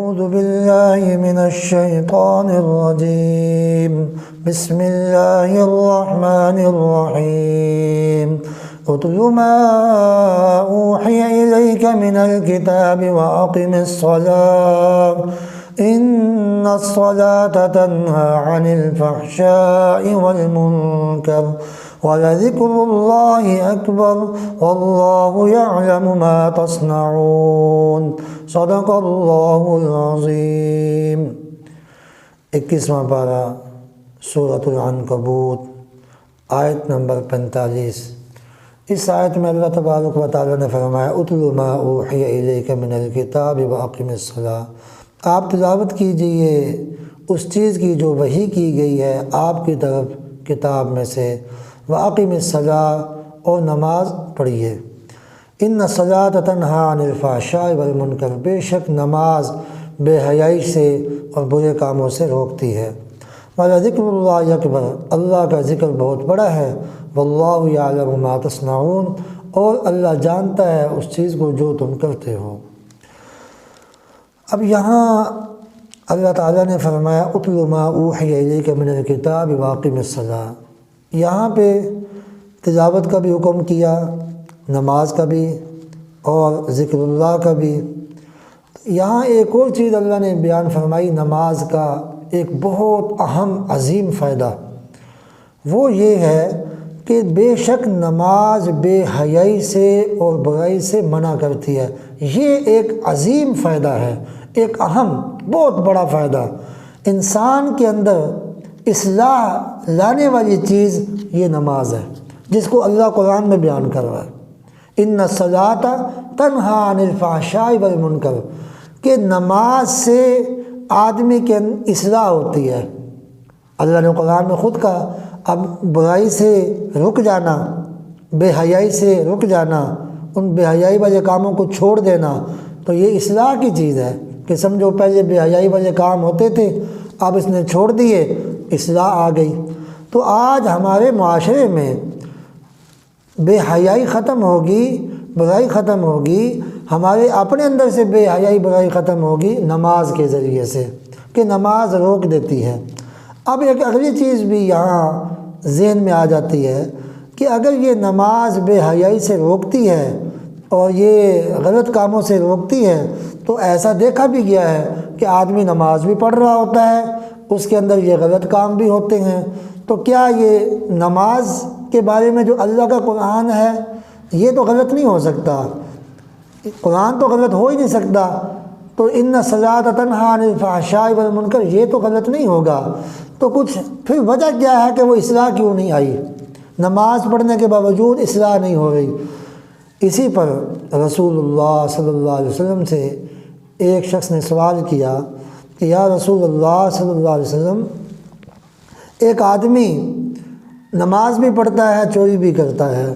أعوذ بالله من الشيطان الرجيم بسم الله الرحمن الرحيم اتل ما أوحي إليك من الكتاب وأقم الصلاة إن الصلاة تنهى عن الفحشاء والمنكر ولذكر الله أكبر والله يعلم ما تصنعون صدق اللہ العظیم۔ 21واں پارہ سورۃ العنکبوت آیت نمبر 45۔ اس آیت میں اللہ تبارک و تعالیٰ نے فرمایا اتل ما اوحی الیک من الکتاب واقم الصلاۃ، آپ تلاوت کیجئے اس چیز کی جو وحی کی گئی ہے آپ کی طرف کتاب میں سے، واقم الصلاۃ اور نماز پڑھیے، ان الصلاۃ تنہی عن الفحشاء والمنکر، بے شک نماز بے حیائی سے اور برے کاموں سے روکتی ہے، وَلَذِكْرُ اللَّهِ اکبر، اللہ کا ذکر بہت بڑا ہے، وَاللَّهُ يَعْلَمُ مَا تَصْنَعُونَ، اور اللہ جانتا ہے اس چیز کو جو تم کرتے ہو۔ اب یہاں اللہ تعالیٰ نے فرمایا اتل ما اوحی الیک من الکتاب واقم الصلاۃ، یہاں پہ تلاوت کا بھی حکم کیا، نماز کا بھی اور ذکر اللہ کا بھی۔ یہاں ایک اور چیز اللہ نے بیان فرمائی نماز کا ایک بہت اہم عظیم فائدہ، وہ یہ ہے کہ بے شک نماز بے حیائی سے اور برائی سے منع کرتی ہے۔ یہ ایک عظیم فائدہ ہے، ایک اہم بہت بڑا فائدہ۔ انسان کے اندر اصلاح لانے والی چیز یہ نماز ہے، جس کو اللہ قرآن میں بیان کر رہا ہے، ان الصلاۃ تنہی عن الفحشاء والمنکر، کہ نماز سے آدمی کے اصلاح ہوتی ہے۔ اللہ نے قرآن میں خود کہا اب برائی سے رک جانا، بے حیائی سے رک جانا، ان بے حیائی والے کاموں کو چھوڑ دینا، تو یہ اصلاح کی چیز ہے کہ سمجھو پہلے بے حیائی والے کام ہوتے تھے، اب اس نے چھوڑ دیے، اصلاح آ گئی۔ تو آج ہمارے معاشرے میں بے حیائی ختم ہوگی، برائی ختم ہوگی، ہمارے اپنے اندر سے بے حیائی برائی ختم ہوگی نماز کے ذریعے سے، کہ نماز روک دیتی ہے۔ اب ایک اگلی چیز بھی یہاں ذہن میں آ جاتی ہے کہ اگر یہ نماز بے حیائی سے روکتی ہے اور یہ غلط کاموں سے روکتی ہے، تو ایسا دیکھا بھی گیا ہے کہ آدمی نماز بھی پڑھ رہا ہوتا ہے، اس کے اندر یہ غلط کام بھی ہوتے ہیں۔ تو کیا یہ نماز کے بارے میں جو اللہ کا قرآن ہے یہ تو غلط نہیں ہو سکتا، قرآن تو غلط ہو ہی نہیں سکتا، تو ان الصلاۃ تنہی عن الفحشاء والمنکر یہ تو غلط نہیں ہوگا، تو کچھ پھر وجہ کیا ہے کہ وہ اصلاح کیوں نہیں آئی، نماز پڑھنے کے باوجود اصلاح نہیں ہو رہی؟ اسی پر رسول اللہ صلی اللہ علیہ وسلم سے ایک شخص نے سوال کیا کہ یا رسول اللہ صلی اللہ علیہ وسلم، ایک آدمی نماز بھی پڑھتا ہے چوری بھی کرتا ہے،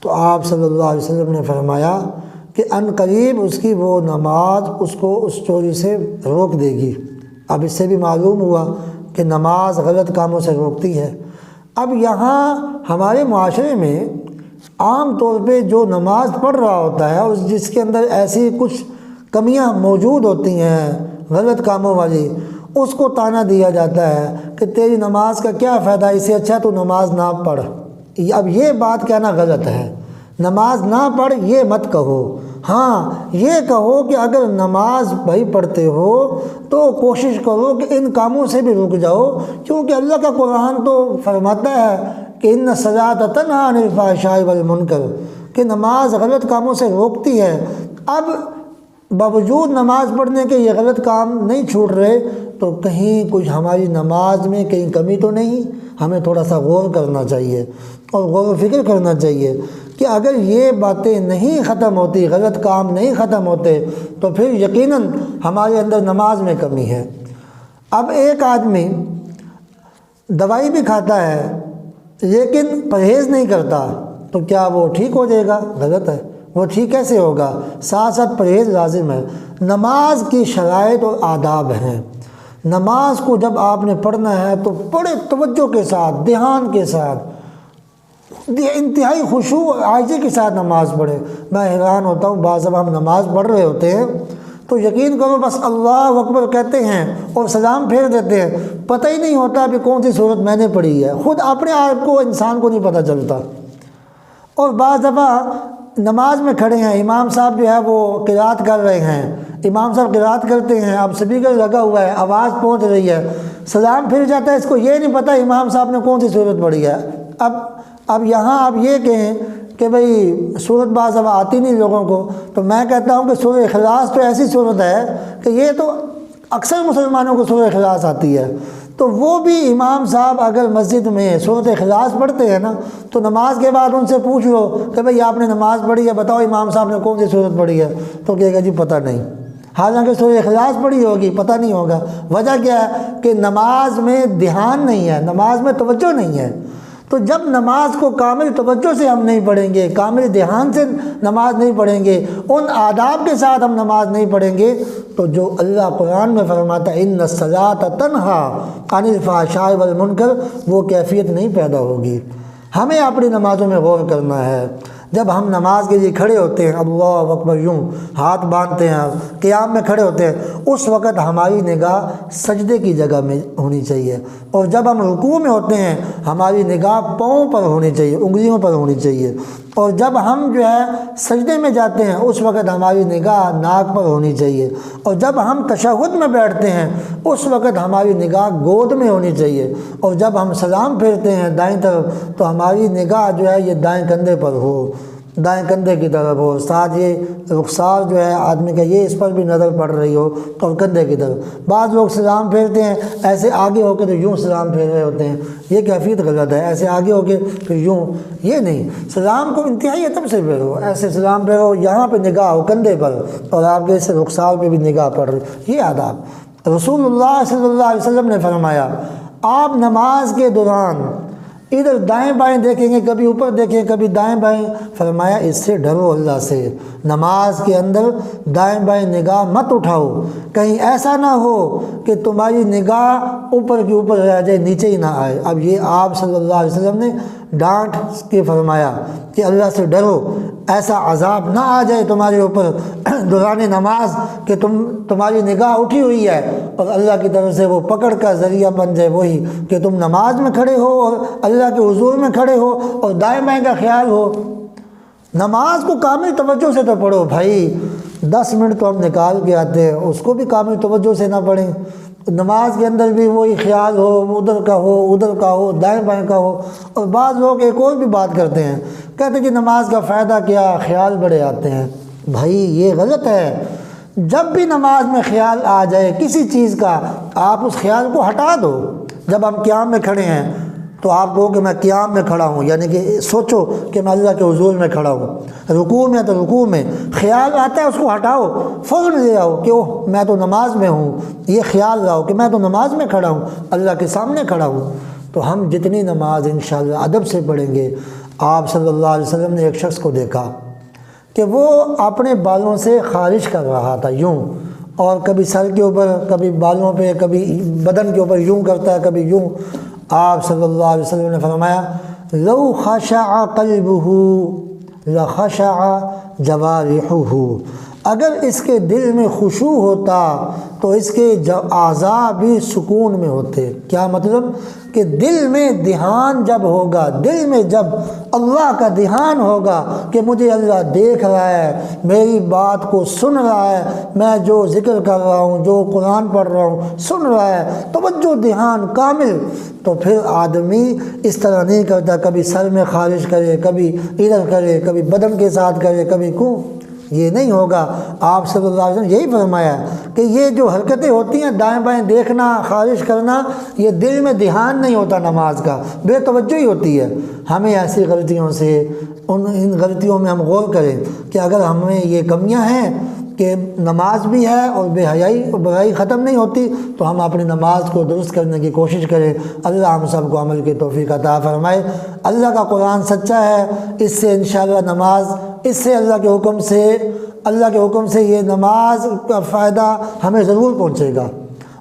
تو آپ صلی اللہ علیہ وسلم نے فرمایا کہ عن قریب اس کی وہ نماز اس کو اس چوری سے روک دے گی۔ اب اس سے بھی معلوم ہوا کہ نماز غلط کاموں سے روکتی ہے۔ اب یہاں ہمارے معاشرے میں عام طور پہ جو نماز پڑھ رہا ہوتا ہے اور جس کے اندر ایسی کچھ کمیاں موجود ہوتی ہیں غلط کاموں والی، اس کو طعنہ دیا جاتا ہے کہ تیری نماز کا کیا فائدہ، اس سے اچھا تو نماز نہ پڑھ۔ اب یہ بات کہنا غلط ہے، نماز نہ پڑھ یہ مت کہو، ہاں یہ کہو کہ اگر نماز بھائی پڑھتے ہو تو کوشش کرو کہ ان کاموں سے بھی رک جاؤ، کیونکہ اللہ کا قرآن تو فرماتا ہے کہ ان الصلاۃ تنہی عن الفحشاء والمنکر، کہ نماز غلط کاموں سے روکتی ہے۔ اب باوجود نماز پڑھنے کے یہ غلط کام نہیں چھوٹ رہے، تو کہیں کچھ ہماری نماز میں کہیں کمی تو نہیں؟ ہمیں تھوڑا سا غور کرنا چاہیے اور غور و فکر کرنا چاہیے کہ اگر یہ باتیں نہیں ختم ہوتی، غلط کام نہیں ختم ہوتے، تو پھر یقیناً ہمارے اندر نماز میں کمی ہے۔ اب ایک آدمی دوائی بھی کھاتا ہے لیکن پرہیز نہیں کرتا، تو کیا وہ ٹھیک ہو جائے گا؟ غلط ہے، وہ ٹھیک کیسے ہوگا؟ ساتھ ساتھ پرہیز لازم ہے۔ نماز کی شرائط اور آداب ہیں، نماز کو جب آپ نے پڑھنا ہے تو بڑے توجہ کے ساتھ، دھیان کے ساتھ، انتہائی خشوع اور عاجزی کے ساتھ نماز پڑھے۔ میں حیران ہوتا ہوں، بعض جب ہم نماز پڑھ رہے ہوتے ہیں تو تو یقین کرو بس اللہ اکبر کہتے ہیں اور سلام پھیر دیتے ہیں، پتہ ہی نہیں ہوتا کہ کون سی صورت میں نے پڑھی ہے، خود اپنے آپ کو انسان کو نہیں پتہ چلتا۔ اور بعض دفعہ نماز میں کھڑے ہیں، امام صاحب جو ہے وہ قرات کر رہے ہیں، امام صاحب قرات کرتے ہیں، اب اسپیکر لگا ہوا ہے، آواز پہنچ رہی ہے، سلام پھر جاتا ہے، اس کو یہ نہیں پتہ امام صاحب نے کون سی صورت پڑھی ہے۔ اب یہاں آپ یہ کہیں کہ بھئی صورت بعض اب آتی نہیں لوگوں کو، تو میں کہتا ہوں کہ سورہ اخلاص تو ایسی صورت ہے کہ یہ تو اکثر مسلمانوں کو سورہ اخلاص آتی ہے، تو وہ بھی امام صاحب اگر مسجد میں سورۃ اخلاص پڑھتے ہیں نا، تو نماز کے بعد ان سے پوچھ لو کہ بھئی آپ نے نماز پڑھی ہے، بتاؤ امام صاحب نے کون سی صورت پڑھی ہے، تو کہے گا جی پتہ نہیں، حالانکہ سورۃ اخلاص پڑھی ہوگی، پتہ نہیں ہوگا۔ وجہ کیا ہے کہ نماز میں دھیان نہیں ہے، نماز میں توجہ نہیں ہے۔ تو جب نماز کو کامل توجہ سے ہم نہیں پڑھیں گے، کامل دھیان سے نماز نہیں پڑھیں گے، ان آداب کے ساتھ ہم نماز نہیں پڑھیں گے، تو جو اللہ قرآن میں فرماتا ہے ان الصلاۃ تنہا عن الفحشاء والمنکر، وہ کیفیت نہیں پیدا ہوگی۔ ہمیں اپنی نمازوں میں غور کرنا ہے۔ جب ہم نماز کے لیے کھڑے ہوتے ہیں، اللہ اکبر یوں ہاتھ باندھتے ہیں، قیام میں کھڑے ہوتے ہیں، اس وقت ہماری نگاہ سجدے کی جگہ میں ہونی چاہیے، اور جب ہم رکوع میں ہوتے ہیں ہماری نگاہ پاؤں پر ہونی چاہیے، انگلیوں پر ہونی چاہیے، اور جب ہم جو ہے سجدے میں جاتے ہیں اس وقت ہماری نگاہ ناک پر ہونی چاہیے، اور جب ہم تشہد میں بیٹھتے ہیں اس وقت ہماری نگاہ گود میں ہونی چاہیے، اور جب ہم سلام پھیرتے ہیں دائیں طرف تو ہماری نگاہ جو ہے یہ دائیں کندھے پر ہو، دائیں کندھے کی طرف ہو، ساتھ یہ رخسار جو ہے آدمی کا یہ اس پر بھی نظر پڑ رہی ہو اور کندھے کی طرف۔ بعض لوگ سلام پھیرتے ہیں ایسے آگے ہو کے تو یوں سلام پھیر رہے ہوتے ہیں، یہ کیفیت غلط ہے، ایسے آگے ہو کے پھر یوں، یہ نہیں، سلام کو انتہائی ادب سے پھیرو، ایسے سلام پھیرو یہاں پہ نگاہ ہو کندھے پر، اور آپ کے اس رخسار پہ بھی نگاہ پڑ رہی، یہ آداب۔ رسول اللہ صلی اللہ علیہ وسلم نے فرمایا آپ نماز کے دوران ادھر دائیں بائیں دیکھیں گے، کبھی اوپر دیکھیں کبھی دائیں بائیں، فرمایا اس سے ڈرو اللہ سے، نماز کے اندر دائیں بائیں نگاہ مت اٹھاؤ، کہیں ایسا نہ ہو کہ تمہاری نگاہ اوپر کی اوپر رہ جائے نیچے ہی نہ آئے۔ اب یہ آپ صلی اللہ علیہ وسلم نے ڈانٹ کے فرمایا کہ اللہ سے ڈرو، ایسا عذاب نہ آ جائے تمہارے اوپر دوران نماز کہ تمہاری نگاہ اٹھی ہوئی ہے اور اللہ کی طرف سے وہ پکڑ کا ذریعہ بن جائے وہی کہ تم نماز میں کھڑے ہو اور اللہ کے حضور میں کھڑے ہو اور دائیں بائیں کا خیال ہو۔ نماز کو کامل توجہ سے تو پڑھو بھائی، 10 منٹ تو ہم نکال کے آتے ہیں، اس کو بھی کامل توجہ سے نہ پڑھیں، نماز کے اندر بھی وہی خیال ہو، ادھر کا ہو دائیں بائیں کا ہو۔ اور بعض لوگ ایک اور بھی بات کرتے ہیں، کہتے ہیں کہ نماز کا فائدہ کیا، خیال بڑے آتے ہیں۔ بھائی یہ غلط ہے، جب بھی نماز میں خیال آ جائے کسی چیز کا آپ اس خیال کو ہٹا دو۔ جب ہم قیام میں کھڑے ہیں تو آپ کہو کہ میں قیام میں کھڑا ہوں، یعنی کہ سوچو کہ میں اللہ کے حضور میں کھڑا ہوں، رکوع میں تو رکوع میں خیال آتا ہے اس کو ہٹاؤ، فوراً لے آؤ کہ اوہ میں تو نماز میں ہوں، یہ خیال لاؤ کہ میں تو نماز میں کھڑا ہوں، اللہ کے سامنے کھڑا ہوں۔ تو ہم جتنی نماز انشاءاللہ ادب سے پڑھیں گے۔ آپ صلی اللہ علیہ وسلم نے ایک شخص کو دیکھا کہ وہ اپنے بالوں سے خارش کر رہا تھا یوں، اور کبھی سر کے اوپر کبھی بالوں پہ کبھی بدن کے اوپر یوں کرتا ہے کبھی یوں۔ آپ صلی اللہ علیہ وسلم نے فرمایا لو خشع قلبہ لخشع جوارحہ، اگر اس کے دل میں خشوع ہوتا تو اس کے اعضاء بھی سکون میں ہوتے۔ کیا مطلب کہ دل میں دھیان جب ہوگا، دل میں جب اللہ کا دھیان ہوگا کہ مجھے اللہ دیکھ رہا ہے، میری بات کو سن رہا ہے، میں جو ذکر کر رہا ہوں، جو قرآن پڑھ رہا ہوں سن رہا ہے، توجہ دھیان کامل، تو پھر آدمی اس طرح نہیں کرتا کبھی سر میں خارش کرے، کبھی ادھر کرے، کبھی بدن کے ساتھ کرے، کبھی کیوں، یہ نہیں ہوگا۔ آپ صلی اللہ علیہ وسلم یہی فرمایا کہ یہ جو حرکتیں ہوتی ہیں دائیں بائیں دیکھنا، خارش کرنا، یہ دل میں دھیان نہیں ہوتا نماز کا، بے توجہی ہوتی ہے۔ ہمیں ایسی غلطیوں سے ان غلطیوں میں ہم غور کریں کہ اگر ہمیں یہ کمیاں ہیں کہ نماز بھی ہے اور بے حیائی اور برائی ختم نہیں ہوتی، تو ہم اپنی نماز کو درست کرنے کی کوشش کریں۔ اللہ ہم سب کو عمل کی توفیق عطا فرمائے۔ اللہ کا قرآن سچا ہے، اس سے انشاءاللہ نماز، اس سے اللہ کے حکم سے یہ نماز کا فائدہ ہمیں ضرور پہنچے گا،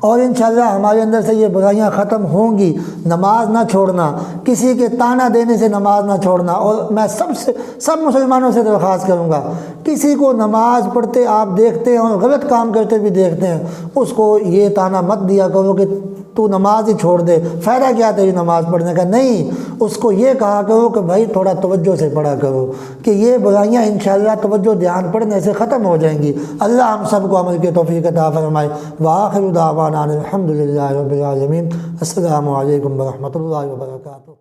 اور انشاءاللہ ہمارے اندر سے یہ برائیاں ختم ہوں گی۔ نماز نہ چھوڑنا، کسی کے طعنہ دینے سے نماز نہ چھوڑنا۔ اور میں سب مسلمانوں سے درخواست کروں گا، کسی کو نماز پڑھتے آپ دیکھتے ہیں اور غلط کام کرتے بھی دیکھتے ہیں، اس کو یہ طعنہ مت دیا کرو کہ تو نماز ہی چھوڑ دے، فائدہ کیا تیری نماز پڑھنے کا؟ نہیں، اس کو یہ کہا کرو کہ بھائی تھوڑا توجہ سے پڑھا کرو، کہ یہ برائیاں انشاءاللہ توجہ دھیان پڑھنے سے ختم ہو جائیں گی۔ اللہ ہم سب کو عمل کی توفیق عطا فرمائے۔ وآخر دعوانا الحمدللہ رب العالمین۔ السلام علیکم ورحمۃ اللہ وبرکاتہ۔